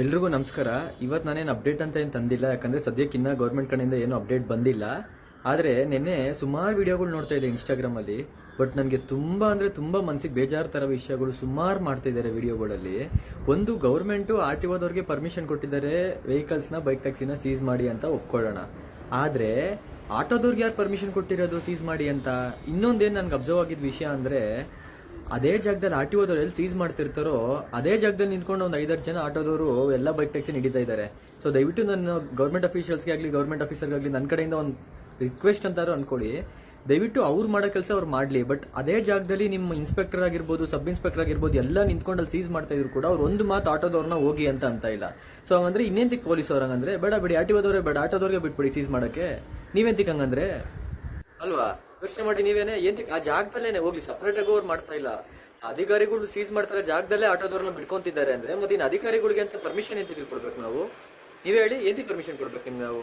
ಎಲ್ರಿಗೂ ನಮಸ್ಕಾರ. ಇವತ್ತು ನಾನೇನು ಅಪ್ಡೇಟ್ ಅಂತ ಏನು ತಂದಿಲ್ಲ, ಯಾಕಂದರೆ ಸದ್ಯಕ್ಕಿನ್ನ ಗೌರ್ಮೆಂಟ್ ಕಡೆಯಿಂದ ಏನು ಅಪ್ಡೇಟ್ ಬಂದಿಲ್ಲ. ಆದರೆ ನಿನ್ನೆ ಸುಮಾರು ವಿಡಿಯೋಗಳು ನೋಡ್ತಾ ಇದ್ದೆ ಇನ್ಸ್ಟಾಗ್ರಾಮಲ್ಲಿ. ಬಟ್ ನನಗೆ ತುಂಬ ಅಂದರೆ ತುಂಬ ಮನಸ್ಸಿಗೆ ಬೇಜಾರು ಥರ ವಿಷಯಗಳು ಸುಮಾರು ಮಾಡ್ತಿದ್ದಾರೆ ವಿಡಿಯೋಗಳಲ್ಲಿ. ಒಂದು, ಗೌರ್ಮೆಂಟು ಆರ್ ಟಿ ಓದವ್ರಿಗೆ ಪರ್ಮಿಷನ್ ಕೊಟ್ಟಿದ್ದಾರೆ ವೆಹಿಕಲ್ಸ್ನ, ಬೈಕ್ ಟ್ಯಾಕ್ಸಿನ ಸೀಸ್ ಮಾಡಿ ಅಂತ ಒಪ್ಕೊಳ್ಳೋಣ. ಆದರೆ ಆಟೋದವ್ರಿಗೆ ಯಾರು ಪರ್ಮಿಷನ್ ಕೊಟ್ಟಿರೋದು ಸೀಸ್ ಮಾಡಿ ಅಂತ? ಇನ್ನೊಂದೇನು ನನಗೆ ಅಬ್ಸರ್ವ್ ಆಗಿದ್ದ ವಿಷಯ ಅಂದರೆ, ಅದೇ ಜಾಗದಲ್ಲಿ ಆರ್ ಟಿ ಓದವ್ರು ಎಲ್ಲಿ ಸೀಸ್ ಮಾಡ್ತಿರ್ತಾರೋ ಅದೇ ಜಾಗದಲ್ಲಿ ನಿಂತ್ಕೊಂಡು ಒಂದು 5-6 ಜನ ಆಟೋದವರು ಎಲ್ಲ ಬೈಕ್ ಟ್ಯಾಕ್ಸಿ ಹಿಡಿತಾ ಇದ್ದಾರೆ. ಸೊ ದಯವಿಟ್ಟು ನಾನು ಗೌರ್ಮೆಂಟ್ ಅಫಿಷಿಯಲ್ಸ್ಗೆ ಆಗಲಿ ಗೌರ್ಮೆಂಟ್ ಆಫೀಸರ್ಗಾಗಲಿ ನನ್ನ ಕಡೆಯಿಂದ ಒಂದು ರಿಕ್ವೆಸ್ಟ್ ಅಂತಾರು ಅನ್ಕೊಳ್ಳಿ, ದಯವಿಟ್ಟು ಅವ್ರು ಮಾಡೋ ಕೆಲಸ ಅವ್ರು ಮಾಡಲಿ. ಬಟ್ ಅದೇ ಜಾಗದಲ್ಲಿ ನಿಮ್ಮ ಇನ್ಸ್ಪೆಕ್ಟರ್ ಆಗಿರ್ಬೋದು, ಸಬ್ ಇನ್ಸ್ಪೆಕ್ಟರ್ ಆಗಿರ್ಬೋದು, ಎಲ್ಲ ನಿಂತ್ಕೊಂಡು ಅಲ್ಲಿ ಸೀಸ್ ಮಾಡ್ತಾ ಇದ್ರು ಕೂಡ ಅವ್ರು ಒಂದು ಮಾತು ಆಟೋದವ್ರನ್ನ ಹೋಗಿ ಅಂತ ಇಲ್ಲ. ಸೊ ಹಂಗಂದ್ರೆ ಇನ್ನೇಂತಿಕ್ ಪೊಲೀಸ್ ಅವ್ರ ಹಂಗಂದ್ರೆ ಬೇಡ ಬಿಡಿ, ಆರ್ ಟಿ ಓದವ್ರೆ ಬೇಡ, ಆಟೋದವ್ರಿಗೆ ಬಿಟ್ಬಿಡಿ ಸೀಸ್ ಮಾಡೋಕ್ಕೆ. ನೀವೆಂತಿಕ್ ಹಂಗಂದ್ರೆ ಅಲ್ವಾ? ಯೋಚನೆ ಮಾಡಿ ನೀವೇನೆ. ಆ ಜಾಗದಲ್ಲೇನೆ ಹೋಗ್ಲಿ, ಸಪರೇಟ್ ಆಗಿ ಅವ್ರು ಮಾಡ್ತಾ ಇಲ್ಲ. ಅಧಿಕಾರಿಗಳು ಸೀಸ್ ಮಾಡ್ತಾರೆ ಜಾಗದಲ್ಲೇ ಆಟೋದವ್ರನ್ನ ಬಿಟ್ಕೊಂತಿದ್ದಾರೆ ಅಂದ್ರೆ ಮತ್ತೆ ಅಧಿಕಾರಿಗಳಿಗೆ ಅಂತ ಪರ್ಮಿಷನ್ ಎಂತ ಕೊಡ್ಬೇಕು ನಾವು? ನೀವೇ ಹೇಳಿ, ಎಂತ ಪರ್ಮಿಷನ್ ಕೊಡ್ಬೇಕು ನಿಮ್ಗೆ ನಾವು?